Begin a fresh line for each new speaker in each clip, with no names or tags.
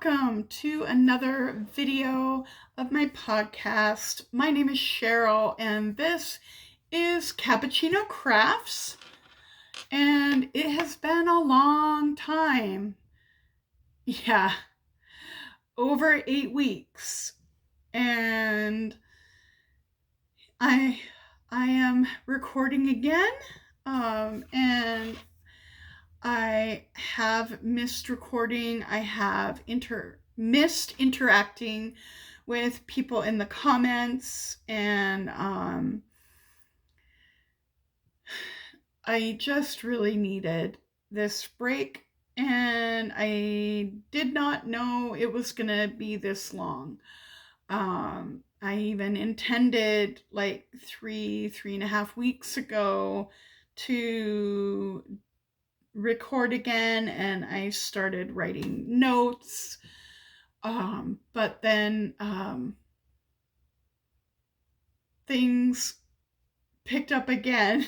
welcome to another video of my podcast. My name is Cheryl and this is Cappuccino Crafts, and it has been a long time. Yeah, over 8 weeks. And I am recording again, and I have missed recording. I have missed interacting with people in the comments, and I just really needed this break, and I did not know it was gonna be this long. I even intended like three and a half weeks ago to record again, and I started writing notes, but then things picked up again,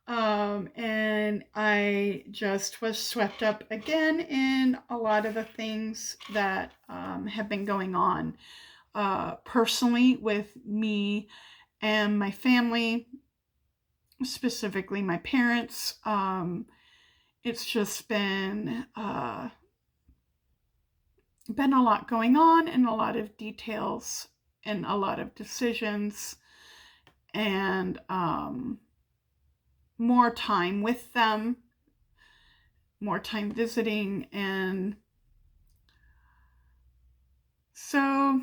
and I just was swept up again in a lot of the things that have been going on personally with me and my family, specifically my parents. It's just been a lot going on, and a lot of details and a lot of decisions, and more time with them, more time visiting. And so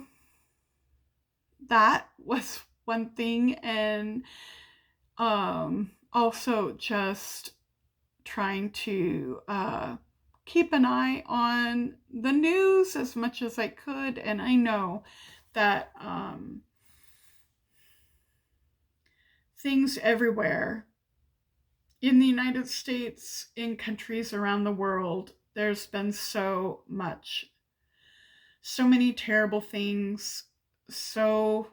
that was one thing. And also just trying to keep an eye on the news as much as I could. And I know that things everywhere in the United States, in countries around the world, there's been so many terrible things, so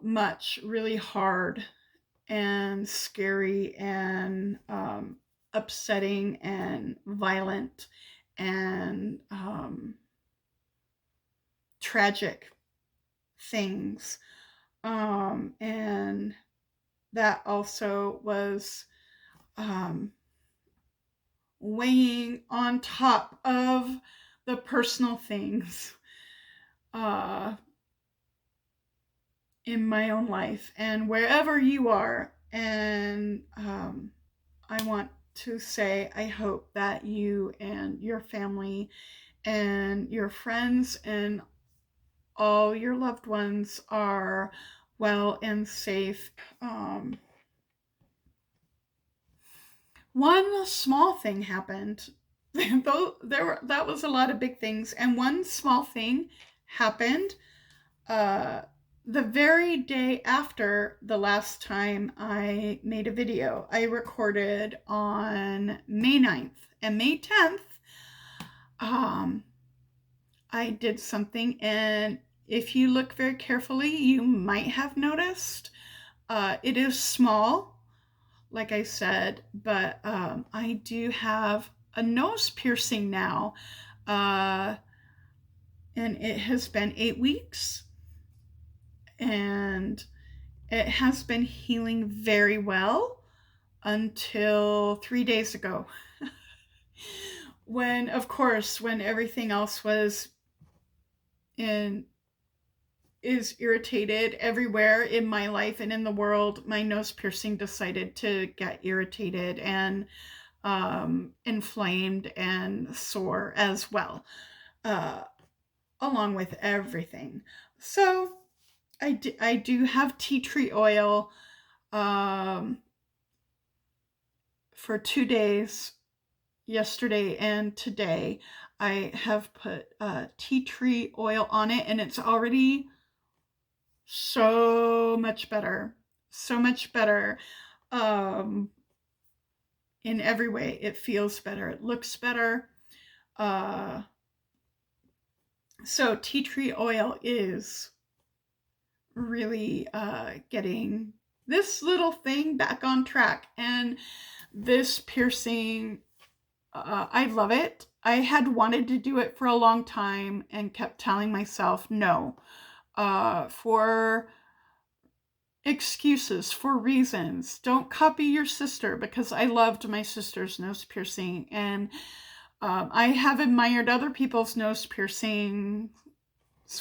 much really hard and scary and upsetting and violent and tragic things, and that also was weighing on top of the personal things in my own life and wherever you are. And I want to say, I hope that you and your family and your friends and all your loved ones are well and safe. One small thing happened. Though that was a lot of big things, and one small thing happened the very day after the last time I made a video. I recorded on May 9th, and May 10th I did something, and if you look very carefully, you might have noticed it is small, like I said, but I do have a nose piercing now, and it has been 8 weeks, and it has been healing very well until 3 days ago. When, of course, when everything else is irritated everywhere in my life and in the world, my nose piercing decided to get irritated and inflamed and sore as well, along with everything. So I do have tea tree oil for 2 days, yesterday and today. I have put tea tree oil on it, and it's already so much better. In every way. It feels better. It looks better. So tea tree oil is really getting this little thing back on track. And this piercing, I love it. I had wanted to do it for a long time and kept telling myself no, for excuses, for reasons. Don't copy your sister, because I loved my sister's nose piercing, and I have admired other people's nose piercings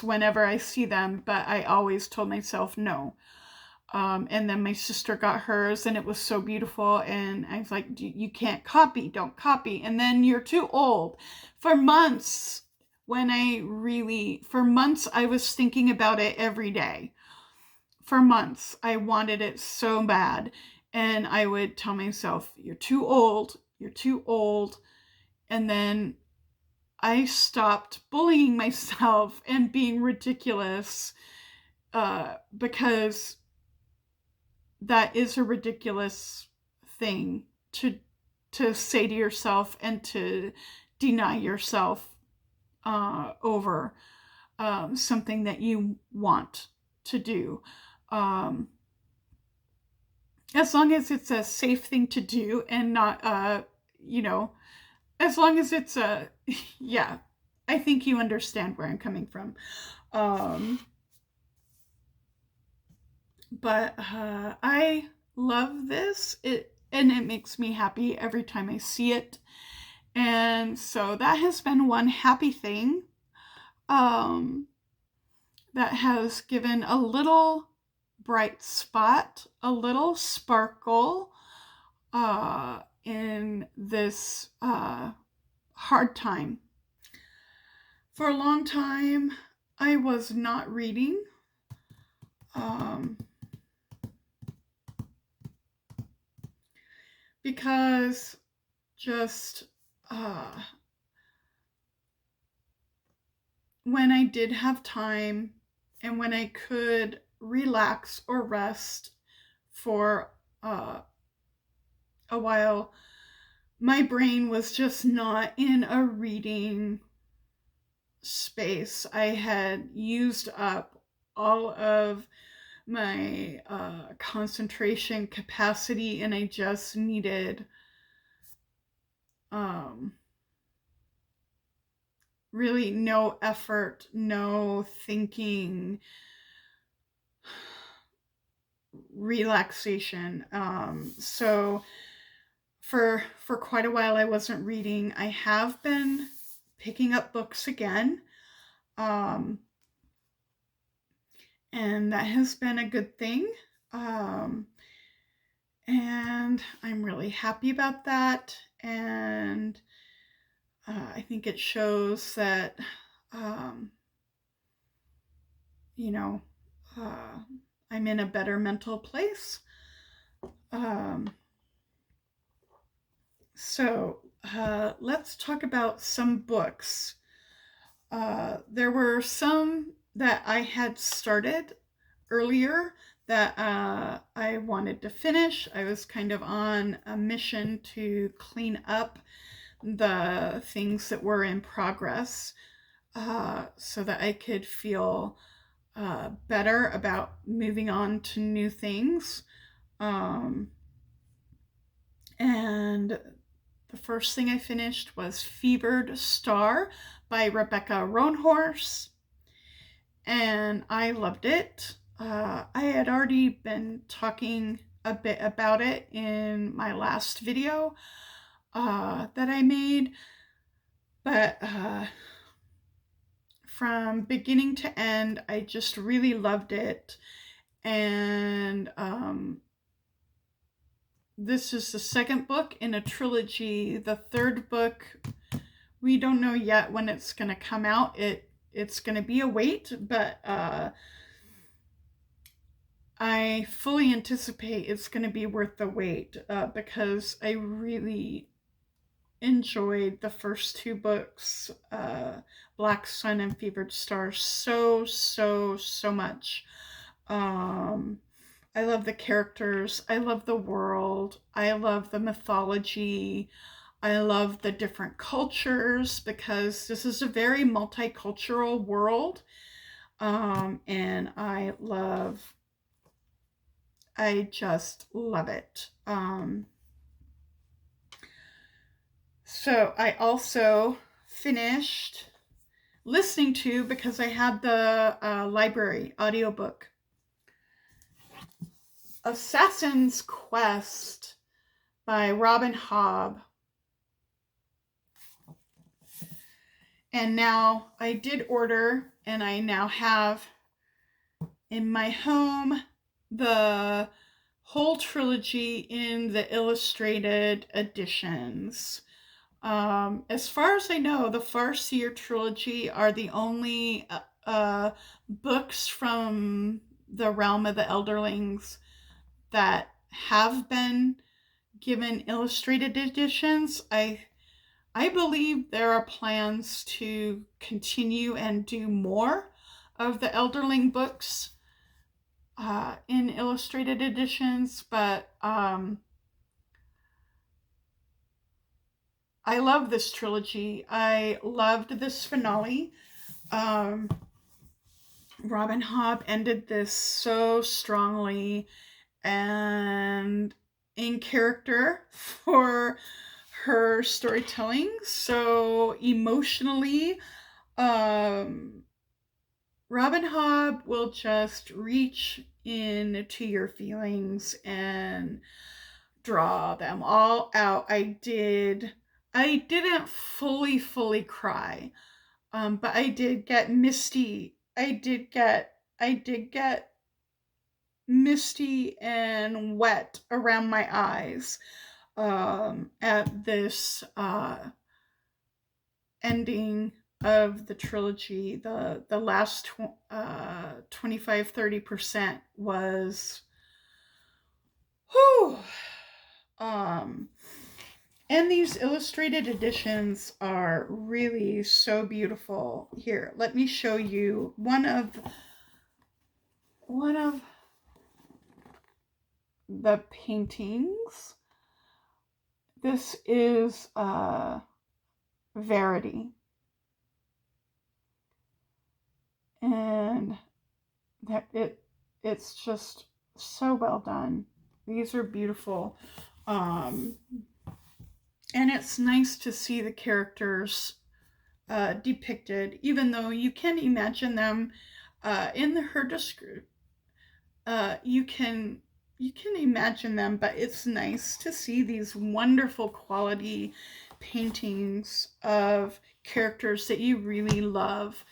whenever I see them, but I always told myself no. And then my sister got hers and it was so beautiful. And I was like, you can't copy, don't copy. And then you're too old. For months, for months, I was thinking about it every day. For months, I wanted it so bad. And I would tell myself, you're too old, you're too old. And then I stopped bullying myself and being ridiculous, because that is a ridiculous thing to say to yourself and to deny yourself over something that you want to do. As long as it's a safe thing to do and not, as long as it's a, yeah, I think you understand where I'm coming from. But I love this. It makes me happy every time I see it. And so that has been one happy thing that has given a little bright spot, a little sparkle in this hard time. For a long time, I was not reading. Because just when I did have time and when I could relax or rest for a while, my brain was just not in a reading space. I had used up all of my concentration capacity, and I just needed really no effort, no thinking, relaxation. So for quite a while I wasn't reading. I have been picking up books again. And that has been a good thing. And I'm really happy about that. And I think it shows that, I'm in a better mental place. So let's talk about some books. There were some that I had started earlier that I wanted to finish. I was kind of on a mission to clean up the things that were in progress so that I could feel better about moving on to new things. And the first thing I finished was Fevered Star by Rebecca Roanhorse, and I loved it. I had already been talking a bit about it in my last video that I made, but from beginning to end, I just really loved it. And this is the second book in a trilogy. The third book, we don't know yet when it's going to come out. It's going to be a wait, but I fully anticipate it's going to be worth the wait because I really enjoyed the first two books, Black Sun and Fevered Star, so much. I love the characters. I love the world. I love the mythology. I love the different cultures because this is a very multicultural world. And I just love it. So I also finished listening to, because I had the library audiobook, Assassin's Quest by Robin Hobb. And now I did order, and I now have in my home the whole trilogy in the illustrated editions. As far as I know, the Farseer trilogy are the only books from the realm of the Elderlings that have been given illustrated editions. I believe there are plans to continue and do more of the Elderling books in illustrated editions, but I love this trilogy. I loved this finale. Robin Hobb ended this so strongly and in character for her storytelling, so emotionally. Robin Hobb will just reach into your feelings and draw them all out. I didn't fully cry, but I did get misty. I did get misty and wet around my eyes at this ending of the trilogy. The last 25-30% was whew. And these illustrated editions are really so beautiful. Here, let me show you one of the paintings. This is Verity. And that it's just so well done. These are beautiful. And it's nice to see the characters depicted, even though you can imagine them in her description. You can imagine them, but it's nice to see these wonderful quality paintings of characters that you really love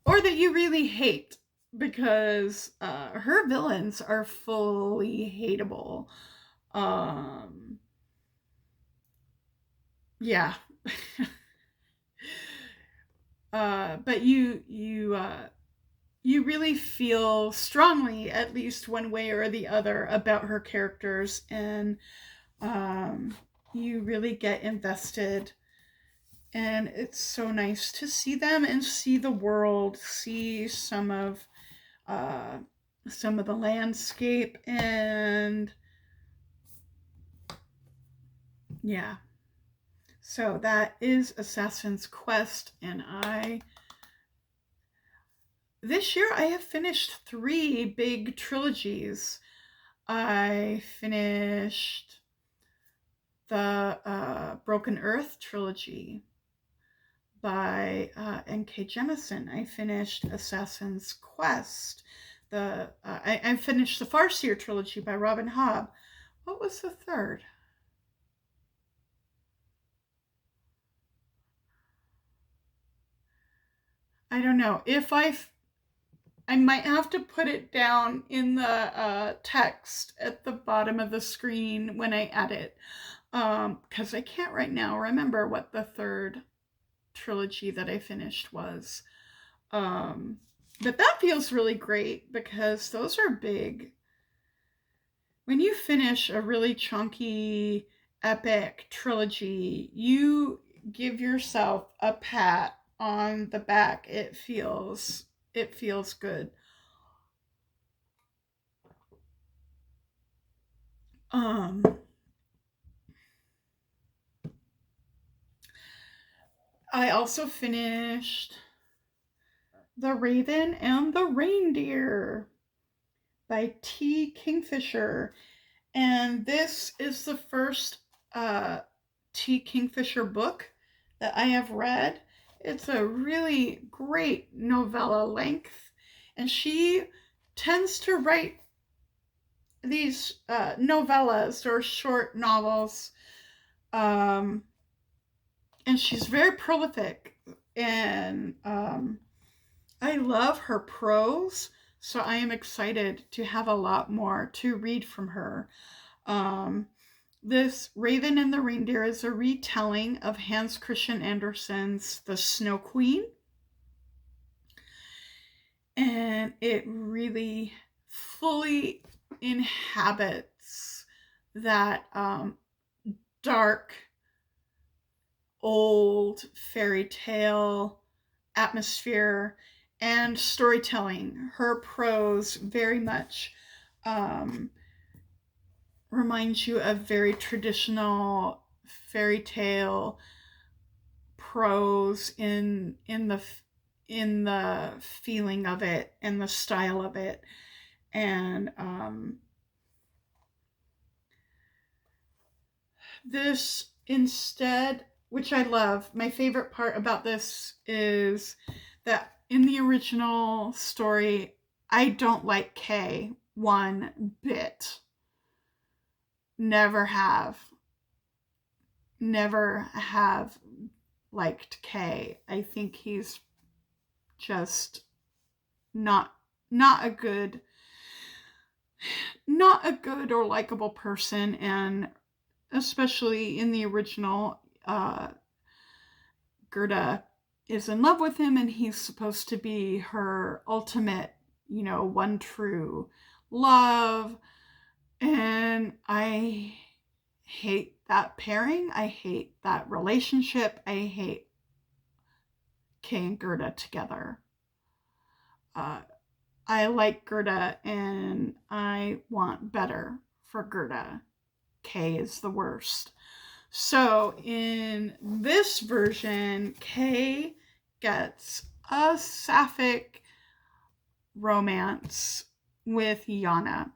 or that you really hate, because her villains are fully hateable. Yeah. But you really feel strongly, at least one way or the other, about her characters, and you really get invested. And it's so nice to see them and see the world, see some of the landscape, and yeah. So that is Assassin's Quest, and this year I have finished 3 big trilogies. I finished the Broken Earth trilogy by N.K. Jemisin. I finished Assassin's Quest. I finished the Farseer trilogy by Robin Hobb. What was the third? I don't know. If I might have to put it down in the text at the bottom of the screen when I edit, because I can't right now remember what the third trilogy that I finished was. But that feels really great, because those are big. When you finish a really chunky, epic trilogy, you give yourself a pat on the back. It feels good. I also finished The Raven and the Reindeer by T. Kingfisher. And this is the first T. Kingfisher book that I have read. It's a really great novella length, and she tends to write these novellas or short novels, um, and she's very prolific. And I love her prose, so I am excited to have a lot more to read from her. Um, this Raven and the Reindeer is a retelling of Hans Christian Andersen's The Snow Queen, and it really fully inhabits that dark, old fairy tale atmosphere and storytelling. Her prose very much um, reminds you of very traditional fairy tale prose in the feeling of it and the style of it. And this instead, which I love, my favorite part about this is that in the original story, I don't like Kay one bit. Never have. Never have liked Kay. I think he's just not not a good or likable person, and especially in the original, Gerda is in love with him, and he's supposed to be her ultimate, one true love. And I hate that pairing. I hate that relationship. I hate Kay and Gerda together. I like Gerda and I want better for Gerda. Kay is the worst. So in this version, Kay gets a sapphic romance with Yana,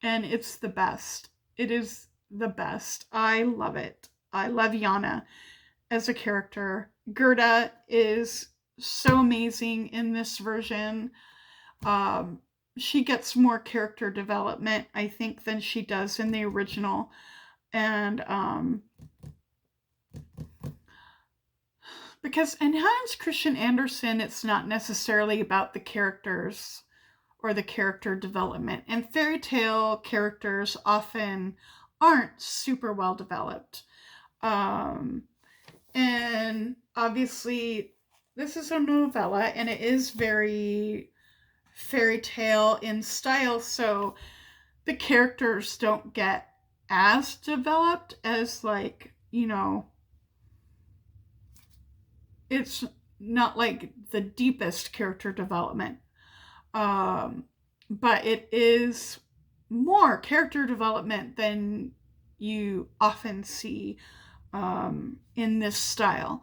and it's the best. It is the best. I love it. I love Yana as a character. Gerda is so amazing in this version. She gets more character development, I think, than she does in the original. And because in Hans Christian Andersen, it's not necessarily about the characters or the character development. And fairy tale characters often aren't super well developed. And obviously, this is a novella, and it is very fairy tale in style, so the characters don't get as developed as, like, it's not like the deepest character development, but it is more character development than you often see in this style.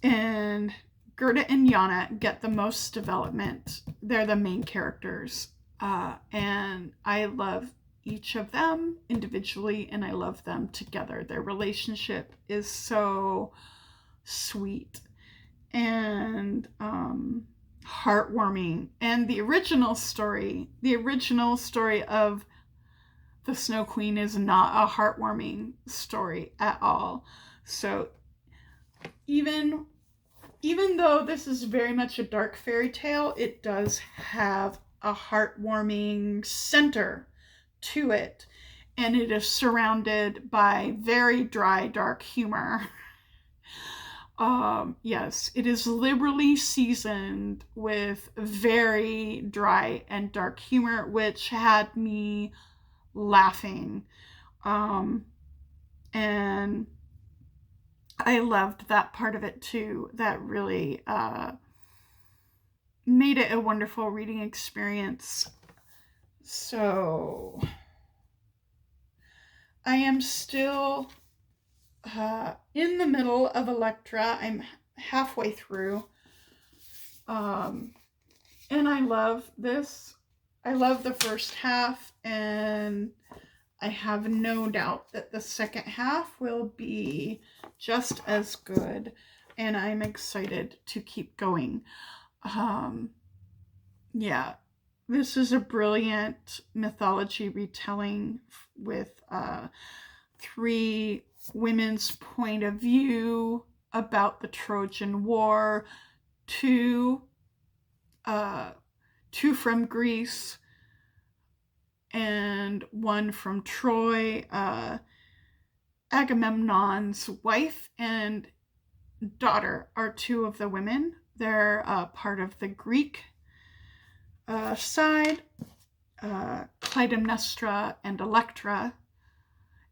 And Gerda and Yana get the most development. They're the main characters. And I love each of them individually, and I love them together. Their relationship is so sweet and heartwarming. And the original story of the Snow Queen is not a heartwarming story at all. So even though this is very much a dark fairy tale, it does have a heartwarming center to it, and it is surrounded by very dry, dark humor. Yes, it is liberally seasoned with very dry and dark humor, which had me laughing. And I loved that part of it too. That really made it a wonderful reading experience. So I am still in the middle of Elektra. I'm halfway through. And I love this. I love the first half, and I have no doubt that the second half will be just as good, and I'm excited to keep going. Yeah, this is a brilliant mythology retelling with three women's point of view about the Trojan War, two from Greece and one from Troy. Agamemnon's wife and daughter are two of the women. They're part of the Greek side, Clytemnestra and Elektra.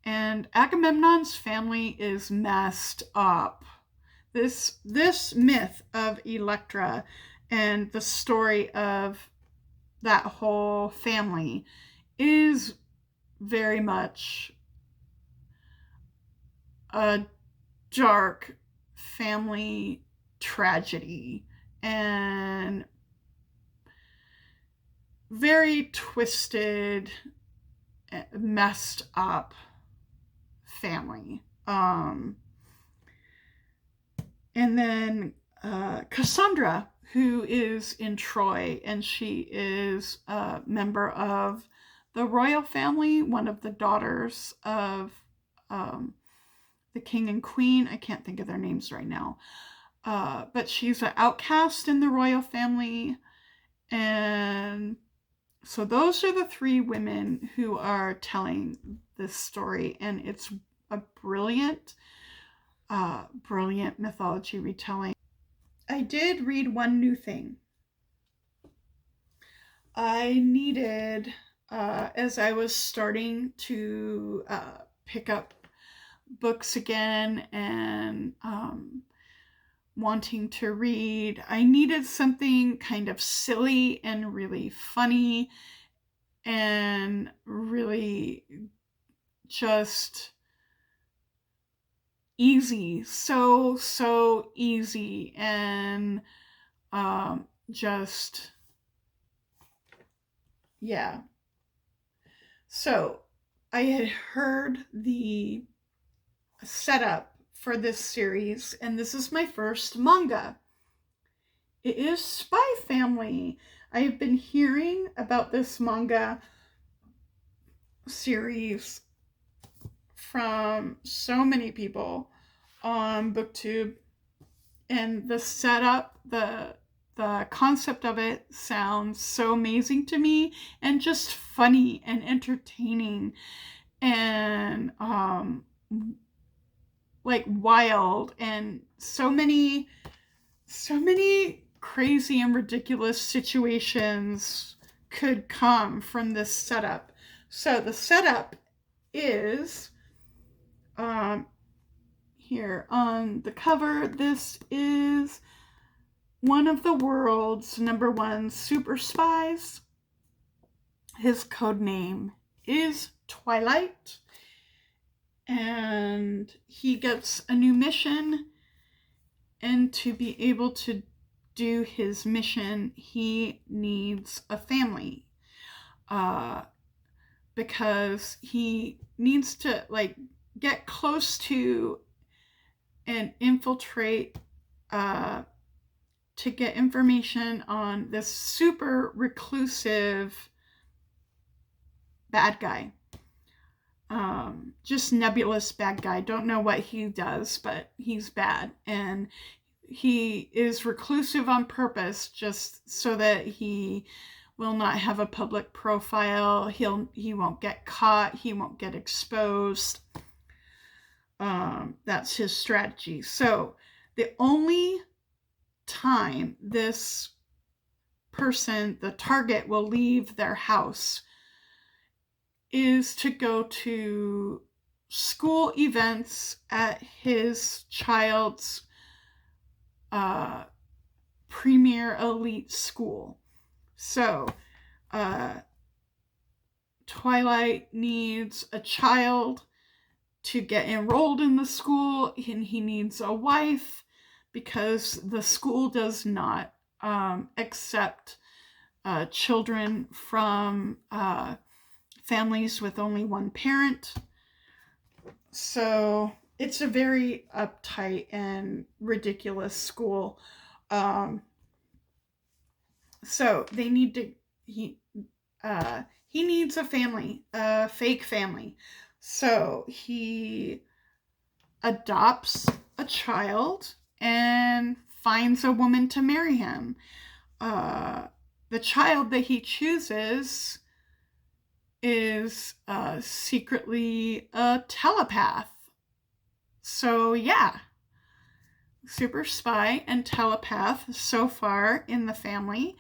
And Agamemnon's family is messed up. This myth of Elektra and the story of that whole family is very much a dark family tragedy and very twisted, messed up family. And then Cassandra, who is in Troy, and she is a member of the royal family, one of the daughters of the king and queen. I can't think of their names right now. But she's an outcast in the royal family. And so those are the three women who are telling this story. And it's a brilliant mythology retelling. I did read one new thing. I needed, as I was starting to pick up books again and wanting to read, I needed something kind of silly and really funny and really just easy, so easy, and just, yeah. So I had heard the setup for this series, and this is my first manga. It is Spy Family. I have been hearing about this manga series from so many people on BookTube, and the setup, the concept of it sounds so amazing to me, and just funny and entertaining and like wild, and so many crazy and ridiculous situations could come from this setup. So the setup is here on the cover. This is one of the world's #1 super spies. His code name is Twilight, and he gets a new mission, and to be able to do his mission, he needs a family, because he needs to like get close to and infiltrate to get information on this super reclusive bad guy. Just nebulous bad guy. Don't know what he does, but he's bad. And he is reclusive on purpose just so that he will not have a public profile. He won't get caught. He won't get exposed. That's his strategy. So the only time this person, the target, will leave their house is to go to school events at his child's premier elite school. So Twilight needs a child to get enrolled in the school, and he needs a wife because the school does not accept children from families with only one parent. So it's a very uptight and ridiculous school. So they need to, he needs a family, a fake family. So he adopts a child and finds a woman to marry him. The child that he chooses is secretly a telepath. So yeah, super spy and telepath so far in the family.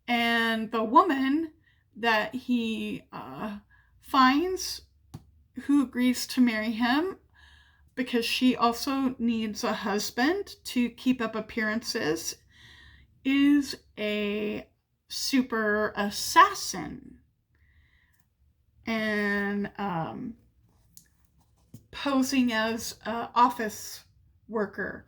And the woman that he finds, who agrees to marry him because she also needs a husband to keep up appearances, is a super assassin. And posing as an office worker.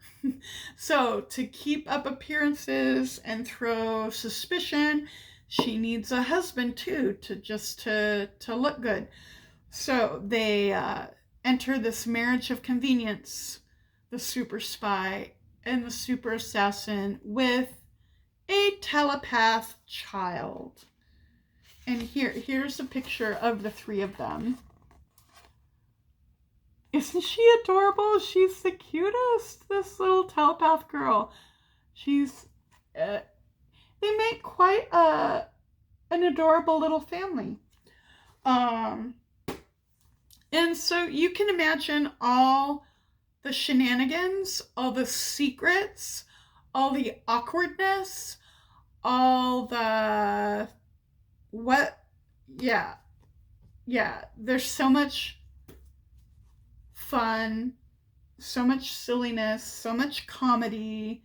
So to keep up appearances and throw suspicion, she needs a husband too, to look good. So they enter this marriage of convenience, the super spy and the super assassin, with a telepath child. And here's a picture of the three of them. Isn't she adorable? She's the cutest, this little telepath girl. She's, they make quite an adorable little family. And so you can imagine all the shenanigans, all the secrets, all the awkwardness, all the there's so much fun, so much silliness, so much comedy,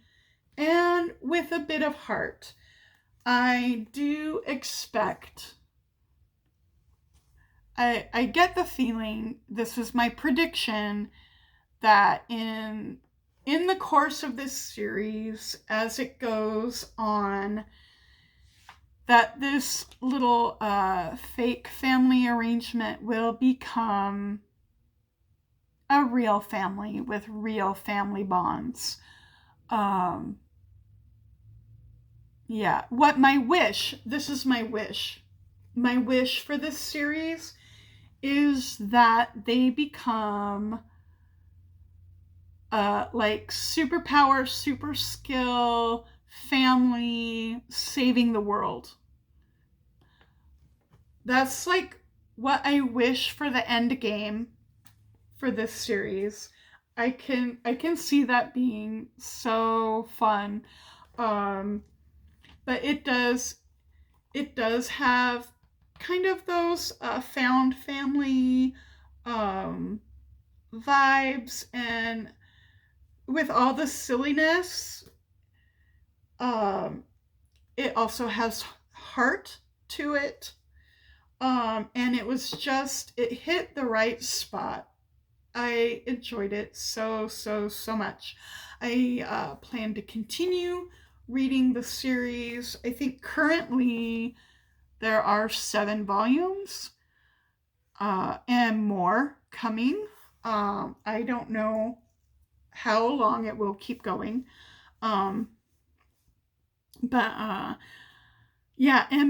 and with a bit of heart. I do expect, I get the feeling, this is my prediction, that in the course of this series, as it goes on, that this little fake family arrangement will become a real family with real family bonds. What my wish, this is my wish. My wish for this series is that they become like superpower, super skill, family, saving the world. That's like what I wish for the end game for this series. I can see that being so fun. But it does have kind of those found family vibes, and with all the silliness, it also has heart to it. And it was just, it hit the right spot. I enjoyed it so much. I plan to continue reading the series. I think currently there are 7 volumes and more coming. I don't know how long it will keep going. And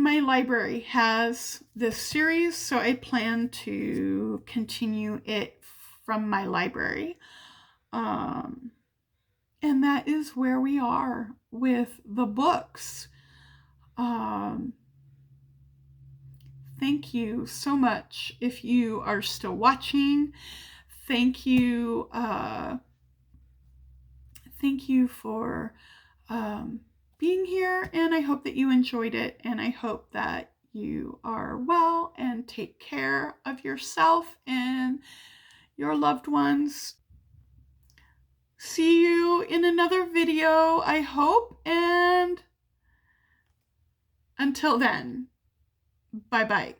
my library has this series, so I plan to continue it from my library. And that is where we are with the books. Thank you so much if you are still watching. Thank you for being here, and I hope that you enjoyed it, and I hope that you are well and take care of yourself and your loved ones. See you in another video, I hope, and until then, bye-bye.